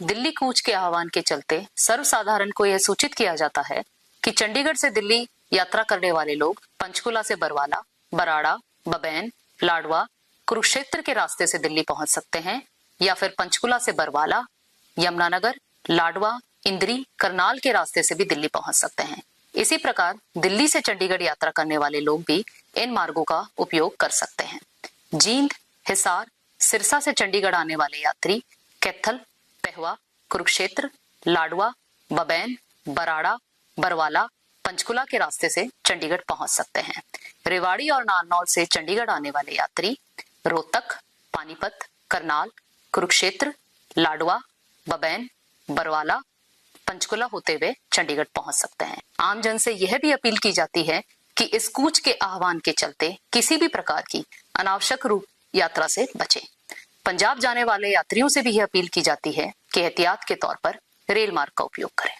दिल्ली कूच के आह्वान के चलते सर्वसाधारण को यह सूचित किया जाता है कि चंडीगढ़ से दिल्ली यात्रा करने वाले लोग पंचकुला से बरवाला, बराड़ा, बबैन, लाडवा, कुरुक्षेत्र के रास्ते से दिल्ली पहुंच सकते हैं या फिर पंचकुला से बरवाला, यमुनानगर, लाडवा, इंद्री, करनाल के रास्ते से भी दिल्ली पहुंच सकते हैं। इसी प्रकार दिल्ली से चंडीगढ़ यात्रा करने वाले लोग भी इन मार्गों का उपयोग कर सकते हैं। जींद, हिसार, सिरसा से चंडीगढ़ आने वाले यात्री कैथल, पेहवा, कुरुक्षेत्र, लाडवा, बबैन, बराड़ा, बरवाला, पंचकुला के रास्ते से चंडीगढ़ पहुंच सकते हैं। रेवाड़ी और नारनौल से चंडीगढ़ आने वाले यात्री रोहतक, पानीपत, करनाल, कुरुक्षेत्र, लाडवा, बबैन, बरवाला, पंचकुला होते हुए चंडीगढ़ पहुंच सकते हैं। आम जन से यह भी अपील की जाती है कि इस कूच के आह्वान के चलते किसी भी प्रकार की अनावश्यक रूप यात्रा से बचें। पंजाब जाने वाले यात्रियों से भी यह अपील की जाती है कि एहतियात के तौर पर रेल मार्ग का उपयोग करें।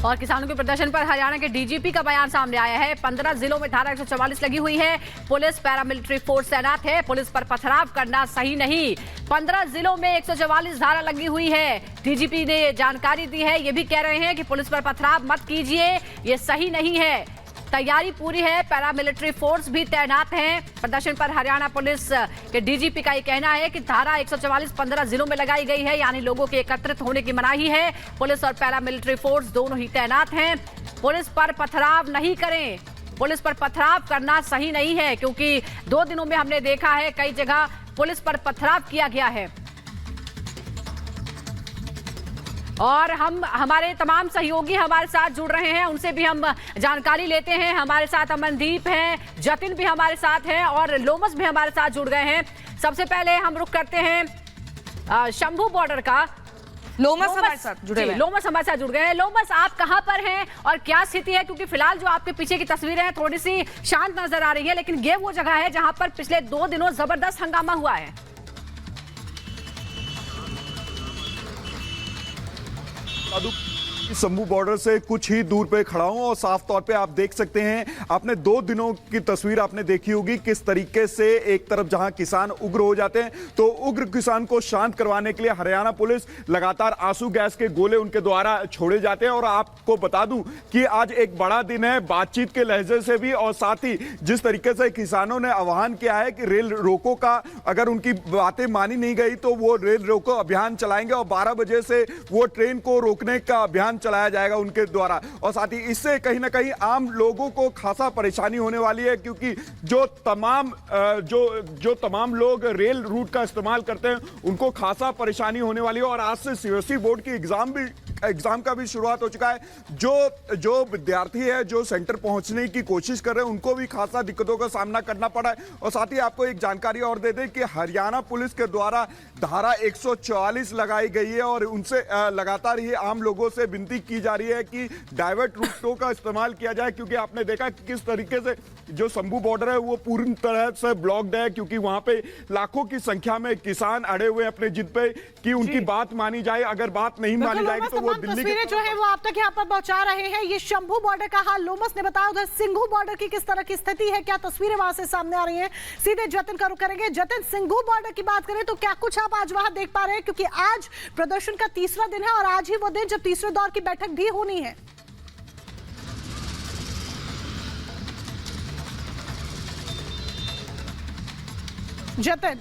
और किसानों के प्रदर्शन पर हरियाणा के डीजीपी का बयान सामने आया है। 15 जिलों में धारा 144 लगी हुई है। पुलिस, पैरामिलिट्री फोर्स तैनात है। पुलिस पर पथराव करना सही नहीं। 15 जिलों में 144 धारा लगी हुई है। डीजीपी ने जानकारी दी है। ये भी कह रहे हैं कि पुलिस पर पथराव मत कीजिए, ये सही नहीं है। तैयारी पूरी है। पैरामिलिट्री फोर्स भी तैनात हैं। प्रदर्शन पर हरियाणा पुलिस के डीजीपी का ये कहना है कि धारा 144 15 जिलों में लगाई गई है, यानी लोगों के एकत्रित होने की मनाही है। पुलिस और पैरामिलिट्री फोर्स दोनों ही तैनात हैं। पुलिस पर पथराव नहीं करें। पुलिस पर पथराव करना सही नहीं है, क्योंकि 2 दिनों में हमने देखा है कई जगह पुलिस पर पथराव किया गया है। और हमारे तमाम सहयोगी हमारे साथ जुड़ रहे हैं, उनसे भी हम जानकारी लेते हैं। हमारे साथ अमनदीप हैं, जतिन भी हमारे साथ हैं और लोमस भी हमारे साथ जुड़ गए हैं। सबसे पहले हम रुख करते हैं शंभू बॉर्डर का। लोमस हमारे साथ जुड़े हैं। लोमस हमारे साथ जुड़ गए हैं। लोमस, आप कहां पर हैं और क्या स्थिति है? क्योंकि फिलहाल जो आपके पीछे की तस्वीरें हैं थोड़ी सी शांत नजर आ रही है, लेकिन ये वो जगह है जहां पर पिछले 2 दिनों जबरदस्त हंगामा हुआ है। शंभू बॉर्डर से कुछ ही दूर पे खड़ा हूं और साफ तौर पे आप देख सकते हैं, आपने 2 दिनों की तस्वीर आपने देखी होगी किस तरीके से एक तरफ जहां किसान उग्र हो जाते हैं, तो उग्र किसान को शांत करवाने के लिए हरियाणा पुलिस लगातार आंसू गैस के गोले उनके द्वारा छोड़े जाते हैं। और आपको बता दूं कि आज एक बड़ा दिन है बातचीत के लहजे से भी, और साथ ही जिस तरीके से किसानों ने आह्वान किया है कि रेल रोको का अगर उनकी बातें मानी नहीं गई तो वो रेल रोको अभियान चलाएंगे और 12 बजे से वो ट्रेन को रोकने का अभियान चलाया जाएगा उनके द्वारा। और साथ ही इससे कहीं ना कहीं आम लोगों को खासा परेशानी होने वाली है, क्योंकि जो तमाम लोग रेल रूट का इस्तेमाल करते हैं उनको खासा परेशानी होने वाली है। और आज से सीबीएसई बोर्ड की एग्जाम का भी शुरुआत हो चुका है। जो विद्यार्थी है जो सेंटर पहुंचने की कोशिश कर रहे हैं उनको भी खासा दिक्कतों का सामना करना पड़ा है। और साथ ही आपको एक जानकारी और दे दें कि हरियाणा पुलिस के द्वारा धारा 144 लगाई गई है और उनसे लगातार ये आम लोगों से विनती की जा रही है कि डाइवर्ट रूटों का इस्तेमाल किया जाए, क्योंकि आपने देखा कि किस तरीके से जो शंभू बॉर्डर है वो पूरी तरह से ब्लॉक्ड है, क्योंकि वहां पे लाखों की संख्या में किसान अड़े हुए अपने जिद पे कि उनकी बात मानी जाए। अगर बात नहीं मानी जाएगी तो वो तस्वीरें जो है वो आप तक यहाँ पर पहुंचा रहे हैं। ये शंभू बॉर्डर का हाल लोमस ने बताया। उधर सिंघू बॉर्डर की किस तरह की स्थिति है, क्या तस्वीरें वहां से सामने आ रही हैं, सीधे जतिन का रुख करेंगे। जतिन, सिंघू बॉर्डर की बात करें तो क्या कुछ आप आज वहां देख पा रहे हैं? क्योंकि आज प्रदर्शन का 3रा दिन है और आज ही वो दिन जब 3रे दौर की बैठक भी होनी है। जतिन,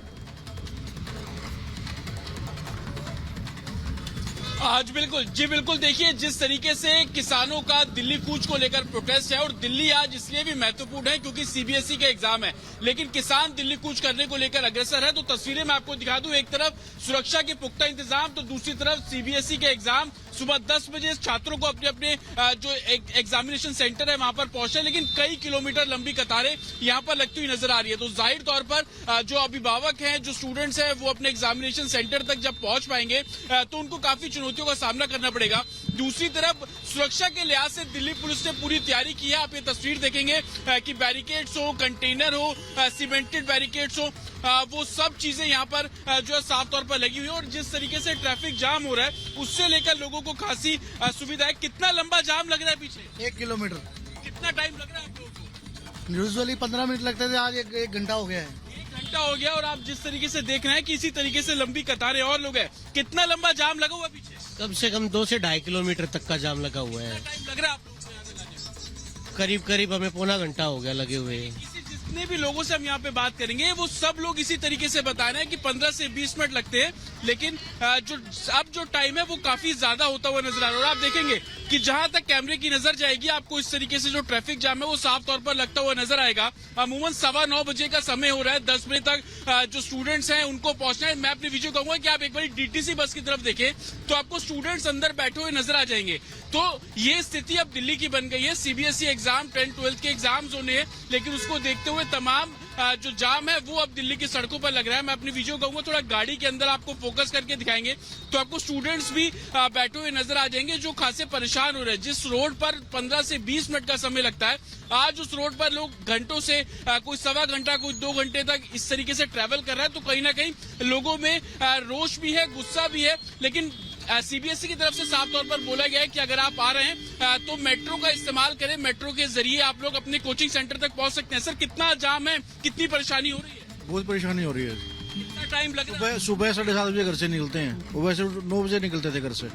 आज बिल्कुल देखिए जिस तरीके से किसानों का दिल्ली कूच को लेकर प्रोटेस्ट है, और दिल्ली आज इसलिए भी महत्वपूर्ण है क्योंकि सीबीएसई का एग्जाम है, लेकिन किसान दिल्ली कूच करने को लेकर अग्रसर है। तो तस्वीरें मैं आपको दिखा दूं, एक तरफ सुरक्षा के पुख्ता इंतजाम तो दूसरी तरफ सीबीएसई के एग्जाम। सुबह 10 बजे छात्रों को अपने अपने जो एग्जामिनेशन सेंटर है वहां पर पहुंचना, लेकिन कई किलोमीटर लंबी कतारें यहां पर लगती हुई नजर आ रही है। तो जाहिर तौर पर जो अभिभावक हैं, जो स्टूडेंट्स हैं, वो अपने एग्जामिनेशन सेंटर तक जब पहुंच पाएंगे तो उनको काफी चुनौतियों का सामना करना पड़ेगा। दूसरी तरफ सुरक्षा के लिहाज से दिल्ली पुलिस ने पूरी तैयारी की है। आप ये तस्वीर देखेंगे कि बैरिकेड्स हो, कंटेनर हो, सीमेंटेड बैरिकेड्स हो, वो सब चीजें यहाँ पर जो है साफ तौर पर लगी हुई है। और जिस तरीके से ट्रैफिक जाम हो रहा है उससे लेकर लोगों को खासी सुविधा है। कितना लंबा जाम लग रहा है पीछे? 1 किलोमीटर। कितना टाइम लग रहा है आप लोगों को? यूजुअली 15 मिनट लगते थे, आज एक घंटा हो गया है। 1 घंटा घंटा हो गया और आप जिस तरीके से देख रहे हैं कि इसी तरीके से लंबी कतारें और लोग हैं। कितना लंबा जाम लगा हुआ पीछे? कम से कम 2 से 2.5 किलोमीटर तक का जाम लगा हुआ है। टाइम लग रहा है आप लोगों को यहाँ से लाने में? करीब हमें पौना घंटा हो गया लगे हुए। जितने भी लोगों से हम यहाँ पे बात करेंगे वो सब लोग इसी तरीके से बता रहे हैं कि 15 से 20 मिनट लगते हैं, लेकिन जो टाइम है वो काफी ज्यादा होता हुआ नजर आ रहा है। और आप देखेंगे कि जहां तक कैमरे की नजर जाएगी आपको इस तरीके से जो ट्रैफिक जाम है वो साफ तौर पर लगता हुआ नजर आएगा। अमूमन 9:15 बजे का समय हो रहा है, 10 बजे तक जो स्टूडेंट्स हैं उनको पहुंचना है। मैं अपनी वीडियो कहूंगा कि आप एक बार डीटीसी बस की तरफ देखें तो आपको स्टूडेंट्स अंदर बैठे हुए नजर आ जाएंगे। तो ये स्थिति अब दिल्ली की बन गई है। सीबीएसई एग्जाम 10-12 के एग्जाम्स होने हैं, लेकिन उसको देखते हुए तमाम जो जाम है वो अब दिल्ली की सड़कों पर लग रहा है। मैं अपनी वीडियो कहूंगा थोड़ा गाड़ी के अंदर आपको फोकस करके दिखाएंगे तो आपको स्टूडेंट्स भी बैठे हुए नजर आ जाएंगे जो खासे परेशान हो रहे हैं। जिस रोड पर 15 से 20 मिनट का समय लगता है, आज उस रोड पर लोग घंटों से कोई 1.25 घंटा कोई 2 घंटे तक इस तरीके से ट्रेवल कर रहा है। तो कहीं ना कहीं लोगों में रोष भी है, गुस्सा भी है। लेकिन सीबीएसई की तरफ से साफ तौर पर बोला गया है कि अगर आप आ रहे हैं तो मेट्रो का इस्तेमाल करें, मेट्रो के जरिए आप लोग अपने कोचिंग सेंटर तक पहुंच सकते हैं। सर, कितना जाम है, कितनी परेशानी हो रही है? बहुत परेशानी हो रही है। कितना टाइम लग रहा है? सुबह 7:30 बजे घर से निकलते हैं, वैसे 9 बजे निकलते थे घर से।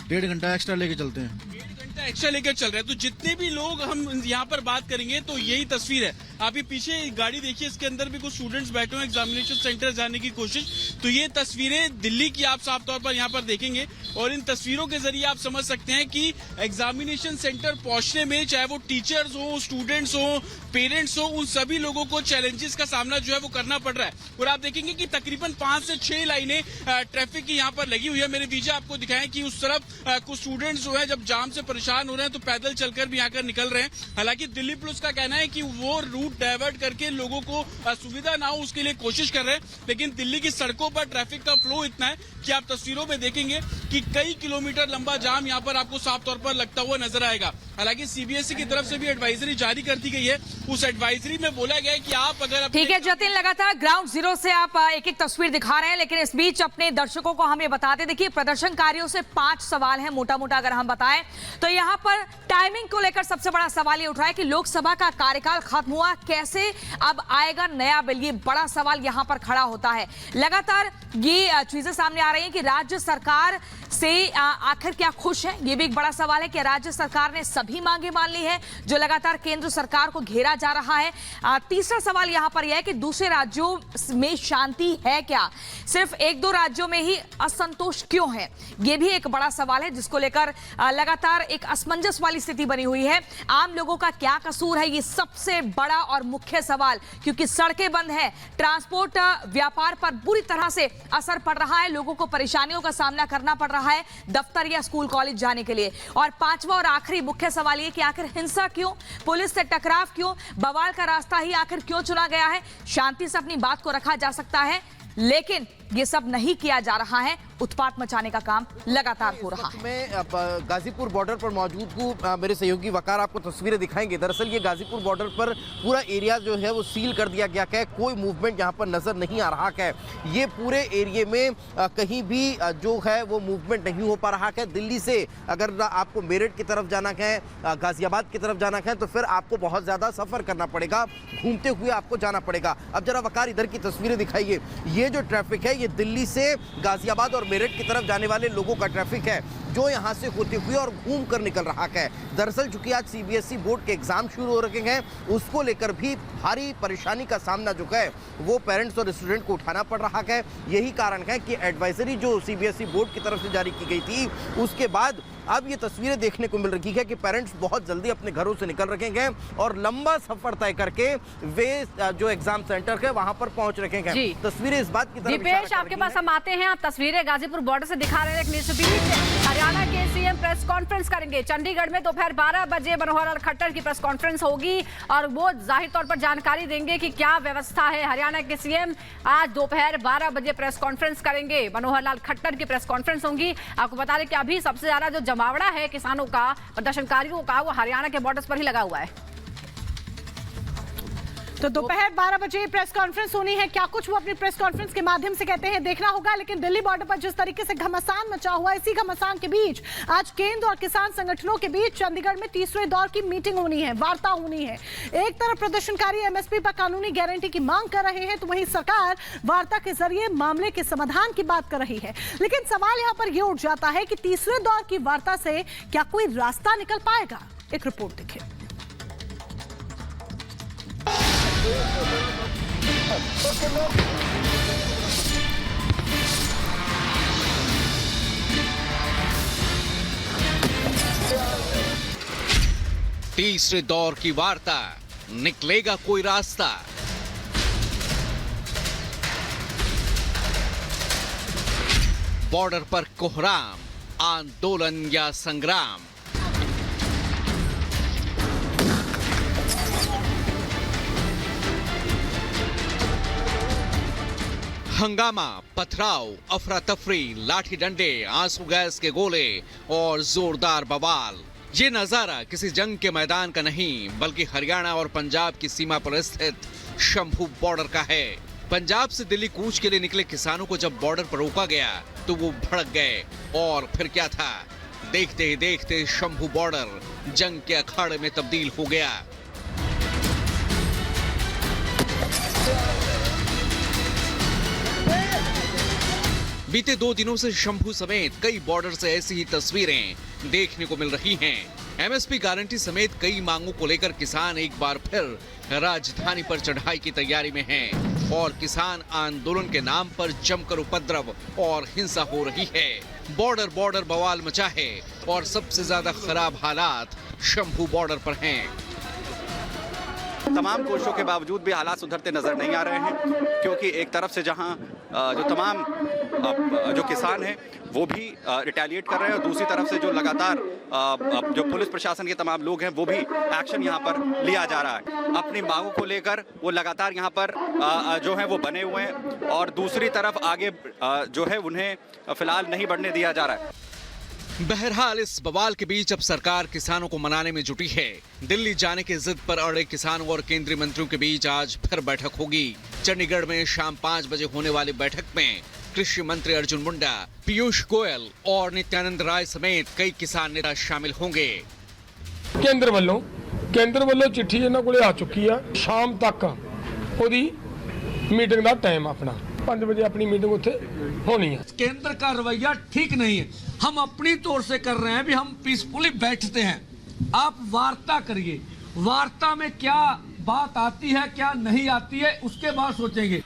1.5 घंटा एक्स्ट्रा लेके चलते हैं। 1.5 घंटा एक्स्ट्रा लेकर चल रहे हैं। तो जितने भी लोग हम यहाँ पर बात करेंगे तो यही तस्वीर है। आप ये पीछे गाड़ी देखिए, इसके अंदर भी कुछ स्टूडेंट्स बैठे हुए एग्जामिनेशन सेंटर जाने की कोशिश। तो ये तस्वीरें दिल्ली की आप साफ तौर पर यहाँ पर देखेंगे और इन तस्वीरों के जरिए आप समझ सकते हैं कि एग्जामिनेशन सेंटर पहुंचने में चाहे वो टीचर्स हो, स्टूडेंट्स हो, पेरेंट्स हो, उन सभी लोगों को चैलेंजेस का सामना जो है वो करना पड़ रहा है। और आप देखेंगे कि तकरीबन 5 से 6 लाइनें ट्रैफिक की यहाँ पर लगी हुई है। मेरे पीछे आपको दिखाएं कि उस तरफ कुछ स्टूडेंट्स जो है जब जाम से परेशान हो रहे हैं तो पैदल चलकर भी यहाँ कर निकल रहे हैं। हालांकि दिल्ली पुलिस का कहना है कि वो रूट डाइवर्ट करके लोगों को सुविधा ना हो उसके लिए कोशिश कर रहे हैं। लेकिन दिल्ली की सड़कों पर ट्रैफिक का फ्लो इतना है कि आप तस्वीरों में देखेंगे कि कई किलोमीटर लंबा जाम यहाँ पर आपको साफ तौर पर लगता हुआ नजर आएगा। हालांकि सीबीएसई की तरफ से भी एडवाइजरी जारी कर दी गई है। उस एडवाइजरी में बोला गया है कि आप अगर ठीक है जतिन, लगातार ग्राउंड जीरो से आप एक एक तस्वीर दिखा रहे हैं, लेकिन इस बीच अपने दर्शकों को हम ये बताते, देखिए प्रदर्शनकारियों से 5 सवाल हैं मोटा मोटा अगर हम बताएं तो यहाँ पर टाइमिंग को लेकर सबसे बड़ा सवाल ये उठ रहा है कि लोकसभा का कार्यकाल खत्म हुआ, कैसे अब आएगा नया बिल? ये बड़ा सवाल यहाँ पर खड़ा होता है। लगातार ये चीजें सामने आ रही हैं कि राज्य सरकार से आखिर क्या खुश है, ये भी एक बड़ा सवाल है कि राज्य सरकार ने सभी मांगे मान ली है जो लगातार केंद्र सरकार को घेरा जा रहा है। तीसरा सवाल यहां पर यह है कि दूसरे राज्यों में शांति है क्या, सिर्फ 1-2 राज्यों में ही असंतोष क्यों है, ये भी एक बड़ा सवाल है जिसको लेकर लगातार एक असमंजस वाली स्थिति बनी हुई है। आम लोगों का क्या कसूर है, ये सबसे बड़ा और मुख्य सवाल, क्योंकि सड़कें बंद है, ट्रांसपोर्ट व्यापार पर बुरी तरह से असर पड़ रहा है, लोगों को परेशानियों का सामना करना पड़ रहा है दफ्तर या स्कूल कॉलेज जाने के लिए। और पांचवा और आखिरी मुख्य सवाल ये कि आखिर हिंसा क्यों, पुलिस से टकराव क्यों, बवाल का रास्ता ही आखिर क्यों चुना गया है? शांति से अपनी बात को रखा जा सकता है, लेकिन ये सब नहीं किया जा रहा है, उत्पात मचाने का काम लगातार हो रहा है। मैं गाजीपुर बॉर्डर पर मौजूद हूँ, मेरे सहयोगी वकार आपको तस्वीरें दिखाएंगे। दरअसल ये गाजीपुर बॉर्डर पर पूरा एरिया जो है वो सील कर दिया गया है, कोई मूवमेंट यहाँ पर नजर नहीं आ रहा है। ये पूरे एरिया में कहीं भी जो है वो मूवमेंट नहीं हो पा रहा है। दिल्ली से अगर आपको मेरठ की तरफ जाना है, गाजियाबाद की तरफ जाना है तो फिर आपको बहुत ज़्यादा सफ़र करना पड़ेगा, घूमते हुए आपको जाना पड़ेगा। अब जरा वकार इधर की तस्वीरें दिखाइए। ये जो ट्रैफिक है ये दिल्ली से गाजियाबाद और मेरठ की तरफ जाने वाले लोगों का ट्रैफिक है जो यहां से होते हुए और घूम कर निकल रहा है। दरअसल चूंकि आज सीबीएसई बोर्ड के एग्जाम शुरू हो रखे हैं, उसको लेकर भी भारी परेशानी का सामना जो है वो पेरेंट्स और स्टूडेंट को उठाना पड़ रहा है। यही कारण है कि एडवाइजरी जो सीबीएसई बोर्ड की तरफ से जारी की गई थी उसके बाद अब ये तस्वीरें देखने को मिल रही है कि पेरेंट्स बहुत जल्दी अपने घरों से निकल रखे हैं और लंबा सफर तय करके वे जो एग्जाम सेंटर है वहां पर पहुंच रखे हैं। तस्वीरें इस बात की तरफ दीपेश, आपके पास हम आते हैं, आप तस्वीरें गाजीपुर बॉर्डर से दिखा रहे हैं। लेकिन इस बीच हरियाणा के सीएम प्रेस कॉन्फ्रेंस करेंगे। चंडीगढ़ में दोपहर 12 बजे मनोहर लाल खट्टर की प्रेस कॉन्फ्रेंस होगी और वो जाहिर तौर पर जानकारी देंगे कि क्या व्यवस्था है। हरियाणा के सीएम आज दोपहर 12 बजे प्रेस कॉन्फ्रेंस करेंगे। मनोहर लाल खट्टर की प्रेस कॉन्फ्रेंस होगी। आपको बता दें कि अभी सबसे ज्यादा जो जमावड़ा है किसानों का, प्रदर्शनकारियों का, वो हरियाणा के बॉर्डर्स पर ही लगा हुआ है। तो दोपहर 12 बजे प्रेस कॉन्फ्रेंस होनी है, क्या कुछ वो अपनी प्रेस कॉन्फ्रेंस के माध्यम से कहते हैं देखना होगा। लेकिन दिल्ली बॉर्डर पर जिस तरीके से घमासान मचा हुआ, इसी घमासान के बीच आज केंद्र और किसान संगठनों के बीच चंडीगढ़ में तीसरे दौर की मीटिंग होनी है, वार्ता होनी है। एक तरफ प्रदर्शनकारी एमएसपी पर कानूनी गारंटी की मांग कर रहे हैं, तो वहीं सरकार वार्ता के जरिए मामले के समाधान की बात कर रही है। लेकिन सवाल यहां पर यह उठ जाता है कि तीसरे दौर की वार्ता से क्या कोई रास्ता निकल पाएगा। एक रिपोर्ट देखिए। तीसरे दौर की वार्ता, निकलेगा कोई रास्ता? बॉर्डर पर कोहराम, आंदोलन या संग्राम? हंगामा, पथराव, अफरा तफरी, लाठी डंडे, आंसू गैस के गोले और जोरदार बवाल। ये नजारा किसी जंग के मैदान का नहीं, बल्कि हरियाणा और पंजाब की सीमा पर स्थित शंभू बॉर्डर का है। पंजाब से दिल्ली कूच के लिए निकले किसानों को जब बॉर्डर पर रोका गया तो वो भड़क गए, और फिर क्या था, देखते ही देखते शंभू बॉर्डर जंग के अखाड़े में तब्दील हो गया। बीते 2 दिनों से शंभू समेत कई बॉर्डर से ऐसी ही तस्वीरें देखने को मिल रही हैं। एमएसपी गारंटी समेत कई मांगों को लेकर किसान एक बार फिर राजधानी पर चढ़ाई की तैयारी में हैं और किसान आंदोलन के नाम पर जमकर उपद्रव और हिंसा हो रही है। बॉर्डर बवाल मचा है और सबसे ज्यादा खराब हालात शंभू बॉर्डर पर हैं। तमाम कोशिशों के बावजूद भी हालात सुधरते नजर नहीं आ रहे हैं, क्योंकि एक तरफ से जहां जो तमाम जो किसान हैं वो भी रिटेलिएट कर रहे हैं, और दूसरी तरफ से जो लगातार जो पुलिस प्रशासन के तमाम लोग हैं वो भी एक्शन यहां पर लिया जा रहा है। अपनी मांगों को लेकर वो लगातार यहां पर जो है वो बने हुए हैं, और दूसरी तरफ आगे जो है उन्हें फिलहाल नहीं बढ़ने दिया जा रहा है। बहरहाल इस बवाल के बीच अब सरकार किसानों को मनाने में जुटी है। दिल्ली जाने की जिद पर अड़े किसानों और केंद्रीय मंत्रियों के बीच आज फिर बैठक होगी। चंडीगढ़ में शाम 5 बजे होने वाली बैठक में कृषि मंत्री अर्जुन मुंडा, पीयूष गोयल और नित्यानंद राय समेत कई किसान नेता शामिल होंगे। केंद्र वालों चिट्ठी इन्हां कोले आ चुकी है, शाम तक ओदी मीटिंग का टाइम अपना 5 बजे अपनी मीटिंग उत्थे होनी है। केंद्र का रवैया ठीक नहीं है, हम अपनी तौर से कर रहे हैं भी हम पीसफुली बैठते हैं, आप वार्ता करिए, वार्ता में क्या बात आती है क्या नहीं आती है उसके बाद सोचेंगे।